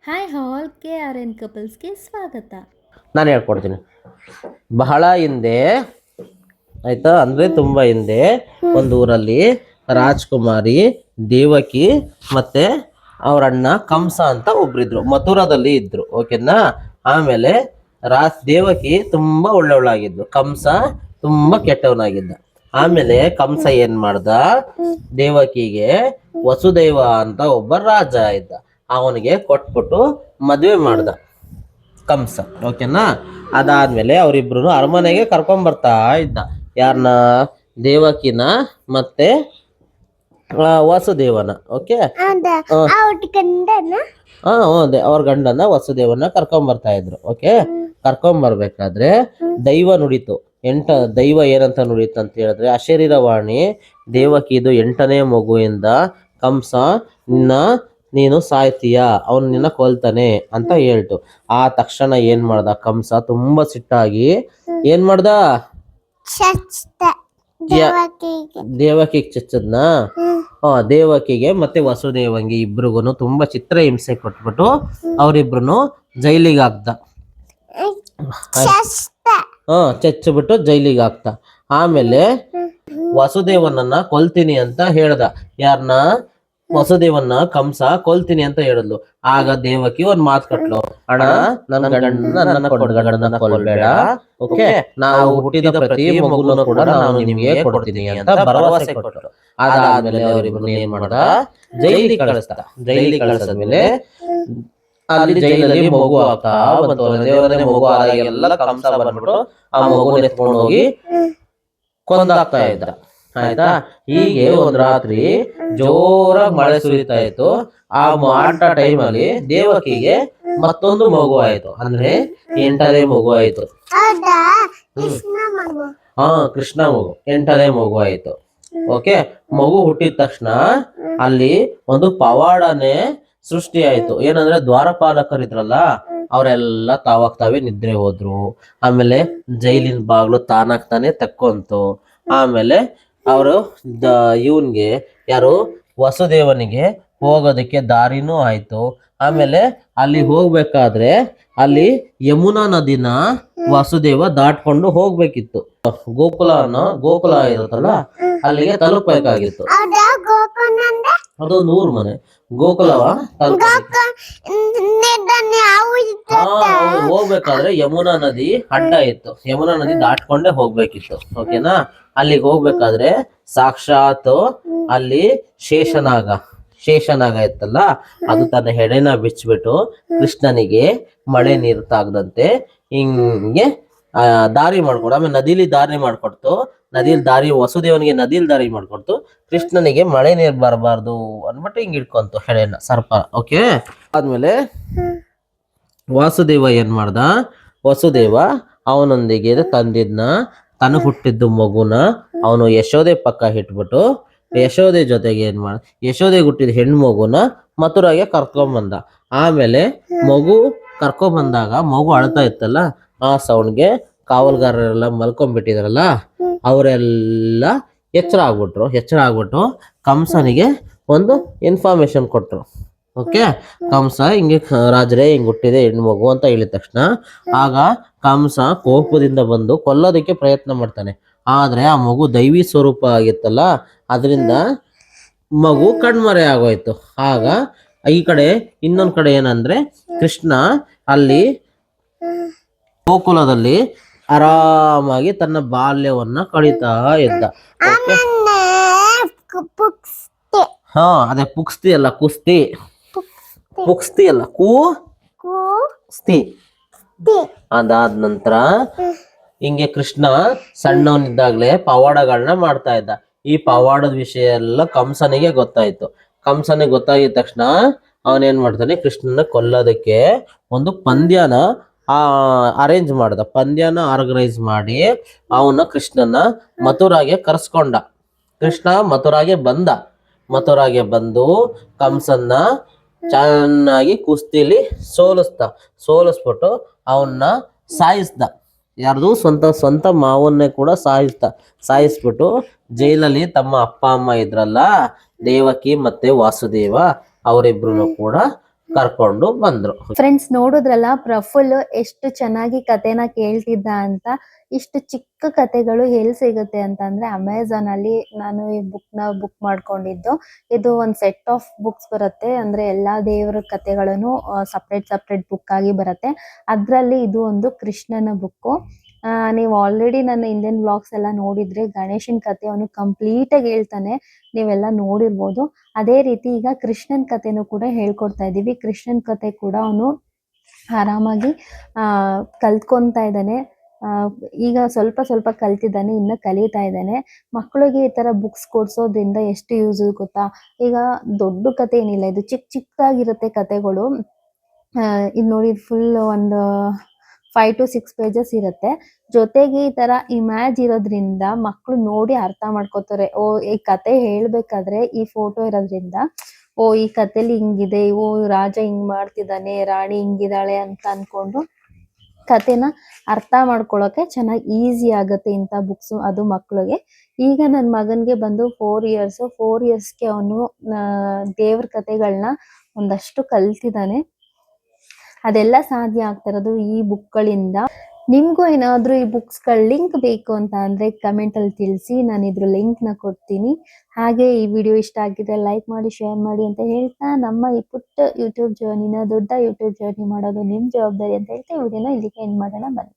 Hi ಹಾಲ್ KRN ಕಪಲ್ಸ್ಗೆ ಸ್ವಾಗತ. ನಾನು ಹೇಳ್ಕೊಡ್ತೀನಿ. ಬಹಳ ಹಿಂದೆ ಆಯ್ತಾ, ಅಂದ್ರೆ ತುಂಬಾ ಹಿಂದೆ ಒಂದು ಊರಲ್ಲಿ ರಾಜ್ಕುಮಾರಿ, ದೇವಕಿ ಮತ್ತೆ ಅವ್ರ ಅಣ್ಣ ಕಂಸ ಅಂತ ಒಬ್ರಿದ್ರು. ಮಥುರಾದಲ್ಲಿ ಇದ್ರು, ಓಕೆನಾ. ಆಮೇಲೆ ದೇವಕಿ ತುಂಬಾ ಒಳ್ಳೆಯವಳಾಗಿದ್ಲು, ಕಂಸ ತುಂಬಾ ಕೆಟ್ಟವನಾಗಿದ್ದ. ಆಮೇಲೆ ಕಂಸ ಏನ್ ಮಾಡ್ದ, ದೇವಕಿಗೆ ವಸುದೇವ ಅಂತ ಒಬ್ಬ ರಾಜ ಇದ್ದ, ಅವನಿಗೆ ಕೊಟ್ಬಿಟ್ಟು ಮದುವೆ ಮಾಡ್ದ ಕಂಸ, ಓಕೆನಾ. ಅದಾದ್ಮೇಲೆ ಅವರಿಬ್ರು ಅರಮನೆಗೆ ಕರ್ಕೊಂಡ್ ಬರ್ತಾ ಇದ್ದ. ಯಾರನ್ನ? ದೇವಕಿನ ಮತ್ತೆ ವಸುದೇವನ. ಓಕೆ, ಅದೇ ಅವ್ರ ಗಂಡನ ವಸುದೇವನ ಕರ್ಕೊಂಡ್ ಬರ್ತಾ ಇದ್ರು. ಓಕೆ, ಕರ್ಕೊಂಡ್ ಬರ್ಬೇಕಾದ್ರೆ ದೈವ ನುಡಿತು. ದೈವ ಏನಂತ ನುಡಿತು ಅಂತ ಹೇಳಿದ್ರೆ, ಅಶರೀರವಾಣಿ ದೇವಕಿದು 8ನೇ ಮಗುವಿಂದ ಕಂಸ ನೀನು ಸಾಯ್ತೀಯ, ಅವನು ನಿನ್ನ ಕೊಲ್ತಾನೆ ಅಂತ ಹೇಳ್ತು. ಆ ತಕ್ಷಣ ಏನ್ ಮಾಡ್ದ ಕಂಸ, ತುಂಬಾ ಸಿಟ್ಟಾಗಿ ಏನ್ ಮಾಡ್ದ, ದೇವಕಿಗೆ ಚಚ್ಚದ್ನ. ದೇವಕಿಗೆ ಮತ್ತೆ ವಸುದೇವಂಗೆ ಇಬ್ರಿಗೂ ತುಂಬಾ ಚಿತ್ರ ಹಿಂಸೆ ಕೊಟ್ಬಿಟ್ಟು ಅವರಿಬ್ರು ಜೈಲಿಗೆ ಹಾಕ್ದ. ಚಚ್ಚಿಬಿಟ್ಟು ಜೈಲಿಗೆ ಹಾಕ್ತ. ಆಮೇಲೆ ವಸುದೇವನನ್ನ ಕೊಲ್ತೀನಿ ಅಂತ ಹೇಳ್ದ. ಯಾರನ್ನ? ವಸುದೇವನ್ನ ಕಂಸ ಕೊಲ್ತೀನಿ ಅಂತ ಹೇಳಿದ್ಲು. ಆಗ ದೇವಕಿ ಒಂದ್ ಮಾತು ಕಟ್ಲು, ಅಣ್ಣ ನನ್ನ ಗಂಡನ ಕೊಲ್ಬೇಡ, ಓಕೆ, ನಾವು ಹುಟ್ಟಿದ ಪ್ರತಿ ಮಗುನು ಕೂಡ ನಾನು ನಿಮ್ಗೆ ಕೊಡ್ತೀನಿ ಅಂತ ಭರವಸೆ ಕೊಟ್ಟರು. ಅದಾದ್ಮೇಲೆ ಅವರಿಬ್ರು ಏನ್ ಮಾಡ್ದ, ಜೈಲಿಗೆ ಕಳಿಸ್ದ. ಜೈಲಿಗೆ ಕಳಿಸಿದ್ಮೇಲೆ ಅಲ್ಲಿ ಜೈಲಲ್ಲಿ ಮಗು ಆಗ್ತಾ ಬಂತು. ದೇವರೇ ಮಗು ಆದಾಗೆಲ್ಲ ಕಂಸ ಬಂದ್ಬಿಟ್ಟು ಆ ಮಗುನ ಎತ್ಕೊಂಡು ಹೋಗಿ ಕೊಂದಾಗ್ತಾ ಇದ್ದ. ಆಯ್ತಾ. ಹೀಗೆ ಒಂದ್ ರಾತ್ರಿ ಜೋರಾಗಿ ಮಳೆ ಸುರಿತಾ ಇತ್ತು. ಆ ಆಟ ಟೈಮಲ್ಲಿ ದೇವಕಿಗೆ ಮತ್ತೊಂದು ಮಗು ಆಯ್ತು, ಅಂದ್ರೆ 8ನೇ ಮಗು ಆಯ್ತು. ಕೃಷ್ಣ ಮಗು 8ನೇ ಮಗು ಆಯ್ತು. ಓಕೆ, ಮಗು ಹುಟ್ಟಿದ ತಕ್ಷಣ ಅಲ್ಲಿ ಒಂದು ಪವಾಡನೆ ಸೃಷ್ಟಿ ಆಯ್ತು. ಏನಂದ್ರೆ ದ್ವಾರಪಾಲಕರಿದ್ರಲ್ಲ, ಅವರೆಲ್ಲ ತಾವೇ ನಿದ್ರೆ ಹೋದ್ರು. ಆಮೇಲೆ ಜೈಲಿನ ಬಾಗ್ಲು ತಾನಾಗ್ತಾನೆ ತಕ್ಕೊಂತು. ಆಮೇಲೆ ಅವರು ಇವನ್ಗೆ, ಯಾರು, ವಸುದೇವನಿಗೆ ಹೋಗೋದಕ್ಕೆ ದಾರಿನೂ ಆಯ್ತು. ಆಮೇಲೆ ಅಲ್ಲಿ ಹೋಗ್ಬೇಕಾದ್ರೆ ಅಲ್ಲಿ ಯಮುನಾ ನದಿನ ವಸುದೇವ ದಾಟ್ಕೊಂಡು ಹೋಗ್ಬೇಕಿತ್ತು. ಗೋಕುಲ ಇರುತ್ತಲ್ಲ, ಅಲ್ಲಿಗೆ ತಲುಪಬೇಕಾಗಿತ್ತು. ಅದೊಂದು ಊರ್ ಮನೆ ಗೋಕುಲವ. ಹೋಗ್ಬೇಕಾದ್ರೆ ಯಮುನಾ ನದಿ ಅಡ್ಡ ಇತ್ತು, ಯಮುನಾ ನದಿ ದಾಟ್ಕೊಂಡೆ ಹೋಗ್ಬೇಕಿತ್ತು. ಓಕೆನಾ. ಅಲ್ಲಿಗೆ ಹೋಗ್ಬೇಕಾದ್ರೆ ಸಾಕ್ಷಾತ್ ಅಲ್ಲಿ ಶೇಷನಾಗ ಇತ್ತಲ್ಲ, ಅದು ತನ್ನ ಹೆಡೆನ ಬಿಚ್ಚಿಬಿಟ್ಟು ಕೃಷ್ಣನಿಗೆ ಮಳೆ ನೀರು ತಾಗದಂತೆ ಹಿಂಗೆ ದಾರಿ ಮಾಡ್ಕೊಡು. ಆಮೇಲೆ ನದಿಲಿ ದಾರಿ ಮಾಡ್ಕೊಡ್ತು. ವಸುದೇವನಿಗೆ ನದಿಲಿ ದಾರಿ ಮಾಡ್ಕೊಡ್ತು. ಕೃಷ್ಣನಿಗೆ ಮಳೆ ನೀರು ಬರಬಾರ್ದು ಅನ್ಬಿಟ್ಟು ಹಿಂಗ್ ಇಟ್ಕೊಂತು ಹೆಡೆನ, ಸರ್ಪ. ಓಕೆ, ಆದ್ಮೇಲೆ ವಾಸುದೇವ ಏನ್ ಮಾಡ್ದ, ವಸುದೇವ ಅವನೊಂದಿಗೆ ತಂದಿದ್ನ ತನ್ನ ಹುಟ್ಟಿದ್ದು ಮಗುನ ಅವನು ಯಶೋದೆ ಪಕ್ಕ ಇಟ್ಬಿಟ್ಟು ಯಶೋದೆ ಜೊತೆಗೆ ಏನ್ ಮಾಡ, ಯಶೋದೆ ಹುಟ್ಟಿದ ಹೆಣ್ಣು ಮಗುನ ಮಥುರಾಗೆ ಕರ್ಕೊಂಬಂದ. ಆಮೇಲೆ ಮಗು ಕರ್ಕೊಂಬಂದಾಗ ಮಗು ಅಳ್ತಾ ಇತ್ತಲ್ಲ, ಆ ಸೌಂಡ್ಗೆ ಕಾವಲ್ಗಾರರೆಲ್ಲ ಮಲ್ಕೊಂಡ್ಬಿಟ್ಟಿದ್ರಲ್ಲ, ಅವರೆಲ್ಲ ಎಚ್ಚರ ಆಗ್ಬಿಟ್ಟು ಕಂಸನಿಗೆ ಒಂದು ಇನ್ಫಾರ್ಮೇಶನ್ ಕೊಟ್ರು. ಓಕೆ, ಕಂಸ ಹಿಂಗೆ ರಾಜರೇ ಹಿಂಗ್ ಹುಟ್ಟಿದೆ ಹೆಣ್ಣು ಮಗು ಅಂತ ಹೇಳಿದ ತಕ್ಷಣ ಆಗ ಕಂಸ ಕೋಪದಿಂದ ಬಂದು ಕೊಲ್ಲೋದಕ್ಕೆ ಪ್ರಯತ್ನ ಮಾಡ್ತಾನೆ. ಆದ್ರೆ ಆ ಮಗು ದೈವಿ ಸ್ವರೂಪ ಆಗಿತ್ತಲ್ಲ, ಅದರಿಂದ ಮಗು ಕಣ್ಮರೆ ಆಗೋಯ್ತು. ಆಗ ಈ ಕಡೆ ಇನ್ನೊಂದ್ ಕಡೆ ಏನಂದ್ರೆ, ಕೃಷ್ಣ ಅಲ್ಲಿ ಗೋಕುಲದಲ್ಲಿ ಆರಾಮಾಗಿ ತನ್ನ ಬಾಲ್ಯವನ್ನ ಕಳೀತಾ ಇದ್ದ. ಅದೇ ಪುಕ್ಸ್ತಿ ಅಲ್ಲ, ಪುಕ್ಸ್ತಿ ಅಲ್ಲ, ಕುಸ್ತಿ. ಅದಾದ ನಂತರ ಹಿಂಗೆ ಕೃಷ್ಣ ಸಣ್ಣವನಿದ್ದಾಗ್ಲೇ ಪವಾಡಗಳನ್ನ ಮಾಡ್ತಾ ಇದ್ದ. ಈ ಪವಾಡದ ವಿಷಯ ಎಲ್ಲ ಕಂಸನಿಗೆ ಗೊತ್ತಾಯ್ತು. ಕಂಸನಿಗೆ ಗೊತ್ತಾಗಿದ ತಕ್ಷಣ ಅವನೇನ್ ಮಾಡ್ತಾನೆ, ಕೃಷ್ಣನ ಕೊಲ್ಲೋದಕ್ಕೆ ಒಂದು ಪಂದ್ಯನ ಆರ್ಗನೈಸ್ ಮಾಡಿ ಅವನ ಕೃಷ್ಣನ ಮಥುರಾಗೆ ಕರ್ಸ್ಕೊಂಡ. ಕೃಷ್ಣ ಮಥುರಾಗೆ ಬಂದು ಕಂಸನ್ನ ಚೆನ್ನಾಗಿ ಕುಸ್ತಿಲಿ ಸೋಲಿಸ್ಬಿಟ್ಟು ಅವನ್ನ ಸಾಯಿಸ್ದ. ಯಾರ್ದು? ಸ್ವಂತ ಮಾವನ್ನೇ ಕೂಡ ಸಾಯಿಸ್ಬಿಟ್ಟು ಜೈಲಲ್ಲಿ ತಮ್ಮ ಅಪ್ಪ ಅಮ್ಮ ಇದ್ರಲ್ಲ, ದೇವಕಿ ಮತ್ತೆ ವಾಸುದೇವ, ಅವರಿಬ್ರು ಕೂಡ ಕರ್ಕೊಂಡು ಬಂದ್ರು. ಫ್ರೆಂಡ್ಸ್ ನೋಡಿದ್ರಲ್ಲ ಪ್ರಫುಲ್ ಎಷ್ಟು ಚೆನ್ನಾಗಿ ಕತೆನ ಕೇಳ್ತಿದ್ದ ಅಂತ. ಇಷ್ಟು ಚಿಕ್ಕ ಕತೆಗಳು ಎಲ್ಲಿ ಸಿಗುತ್ತೆ ಅಂತಂದ್ರೆ ಅಮೆಝಾನ್ ಅಲ್ಲಿ ನಾನು ಈ ಬುಕ್ನ ಬುಕ್ ಮಾಡ್ಕೊಂಡಿದ್ದು. ಇದು ಒಂದು ಸೆಟ್ ಆಫ್ ಬುಕ್ಸ್ ಬರುತ್ತೆ, ಅಂದ್ರೆ ಎಲ್ಲಾ ದೇವರ ಕತೆಗಳನ್ನು ಸಪ್ರೇಟ್ ಬುಕ್ ಆಗಿ ಬರುತ್ತೆ. ಅದ್ರಲ್ಲಿ ಇದು ಒಂದು ಕೃಷ್ಣನ ಬುಕ್ಕು. ನೀವು ಆಲ್ರೆಡಿ ನನ್ನ ಇಂಡಿಯನ್ ವ್ಲಾಗ್ಸ್ ಎಲ್ಲ ನೋಡಿದ್ರೆ ಗಣೇಶನ್ ಕತೆ ಅವನು ಕಂಪ್ಲೀಟ್ ಆಗಿ ಹೇಳ್ತಾನೆ, ನೀವೆಲ್ಲ ನೋಡಿರ್ಬೋದು. ಅದೇ ರೀತಿ ಈಗ ಕೃಷ್ಣನ್ ಕತೆನೂ ಕೂಡ ಹೇಳ್ಕೊಡ್ತಾ ಇದೀವಿ. ಕೃಷ್ಣನ್ ಕತೆ ಕೂಡ ಅವನು ಆರಾಮಾಗಿ ಕಲ್ತ್ಕೊಂತಾ ಇದ್ದಾನೆ. ಈಗ ಸ್ವಲ್ಪ ಕಲ್ತಿದ್ದಾನೆ, ಇನ್ನ ಕಲಿತಾ ಇದ್ದಾನೆ. ಮಕ್ಕಳಿಗೆ ಈ ತರ ಬುಕ್ಸ್ ಕೊಡ್ಸೋದ್ರಿಂದ ಎಷ್ಟು ಯೂಸ್ ಗೊತ್ತಾ. ಈಗ ದೊಡ್ಡ ಕತೆ ಏನಿಲ್ಲ, ಇದು ಚಿಕ್ಕದಾಗಿರುತ್ತೆ ಕತೆಗಳು. ಇದು ನೋಡಿ ಫುಲ್ ಒಂದು 5 to 6 ಪೇಜಸ್ ಇರುತ್ತೆ. ಜೊತೆಗೆ ಈ ತರ ಇಮ್ಯಾಜ್ ಇರೋದ್ರಿಂದ ಮಕ್ಕಳು ನೋಡಿ ಅರ್ಥ ಮಾಡ್ಕೋತಾರೆ. ಓ ಈ ಕತೆ ಹೇಳ್ಬೇಕಾದ್ರೆ ಈ ಫೋಟೋ ಇರೋದ್ರಿಂದ ಓ ಈ ಕತೆಲಿ ಹಿಂಗಿದೆ, ಓ ರಾಜ ಹಿಂಗ್ ಮಾಡ್ತಿದ್ದಾನೆ, ರಾಣಿ ಹಿಂಗಿದ್ದಾಳೆ ಅಂತ ಅನ್ಕೊಂಡು ಕತೆನ ಅರ್ಥ ಮಾಡ್ಕೊಳಕ್ಕೆ ಚೆನ್ನಾಗಿ ಈಸಿ ಆಗುತ್ತೆ ಇಂಥ ಬುಕ್ಸ್, ಅದು ಮಕ್ಕಳಿಗೆ. ಈಗ ನನ್ನ ಮಗನ್ಗೆ ಬಂದು 4 ಇಯರ್ಸ್. 4 ಇಯರ್ಸ್ಗೆ ಅವನು ದೇವ್ರ ಕತೆಗಳನ್ನ ಒಂದಷ್ಟು ಕಲ್ತಿದ್ದಾನೆ. ಅದೆಲ್ಲ ಸಾಧ್ಯ ಆಗ್ತಿರೋದು ಈ ಬುಕ್ಗಳಿಂದ. ನಿಮ್ಗೂ ಏನಾದ್ರೂ ಈ ಬುಕ್ಸ್ಗಳ ಲಿಂಕ್ ಬೇಕು ಅಂತ ಅಂದ್ರೆ ಕಮೆಂಟ್ ಅಲ್ಲಿ ತಿಳಿಸಿ, ನಾನು ಇದ್ರ ಲಿಂಕ್ ನ ಕೊಡ್ತೀನಿ. ಹಾಗೆ ಈ ವಿಡಿಯೋ ಇಷ್ಟ ಆಗಿದ್ರೆ ಲೈಕ್ ಮಾಡಿ, ಶೇರ್ ಮಾಡಿ ಅಂತ ಹೇಳ್ತಾ, ನಮ್ಮ ಈ ಪುಟ್ಟ ಯೂಟ್ಯೂಬ್ ಜರ್ನಿನ ದೊಡ್ಡ ಯೂಟ್ಯೂಬ್ ಜರ್ನಿ ಮಾಡೋದು ನಿಮ್ ಜವಾಬ್ದಾರಿ ಅಂತ ಹೇಳ್ತಾ ಈ ವಿಡಿಯೋನ ಇಲ್ಲಿಗೆ ಎಂಡ್ ಮಾಡೋಣ. ಬನ್ನಿ.